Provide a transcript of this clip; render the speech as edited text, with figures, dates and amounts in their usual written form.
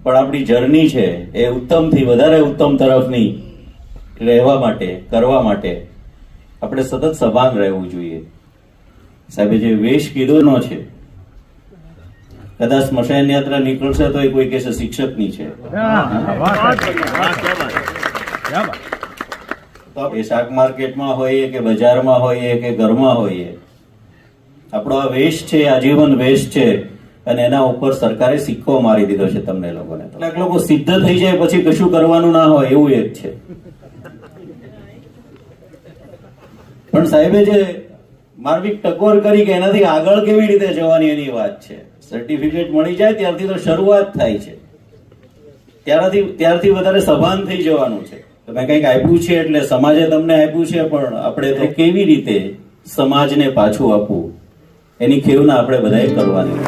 પણ આપણી જર્ની છે એ ઉત્તમથી વધારે ઉત્તમ તરફની રહેવા માટે, કરવા માટે આપણે સતત સભાન રહેવું જોઈએ. સાહેબે જે વેશ કીધો છે, કદાચ સ્મશાન યાત્રા નીકળશે તો એ કોઈ કહેશે શિક્ષકની છે. તો એ શાક માર્કેટમાં હોઈએ કે બજારમાં હોઈએ કે ઘરમાં હોઈએ, આપણો આ વેશ છે, આજીવન વેશ છે, અને એના ઉપર સરકારે સિક્કો મારી દીધો છે તમને લોકોને. કેટલાક લોકો સિદ્ધ થઈ જાય પછી કશું કરવાનું ના હોય એવું એક છે. પણ સાહેબે જે માર્મિક ટકોર કરી કે એનાથી આગળ કેવી રીતે જવાની એની વાત છે. સર્ટિફિકેટ મળી જાય ત્યારથી તો શરૂઆત થાય છે, ત્યારથી વધારે સભાન થઈ જવાનું છે. તમે કંઈક આપ્યું છે એટલે સમાજે તમને આપ્યું છે, પણ આપણે તો કેવી રીતે સમાજને પાછું આપવું એની ખેવના આપણે બધાએ કરવાની.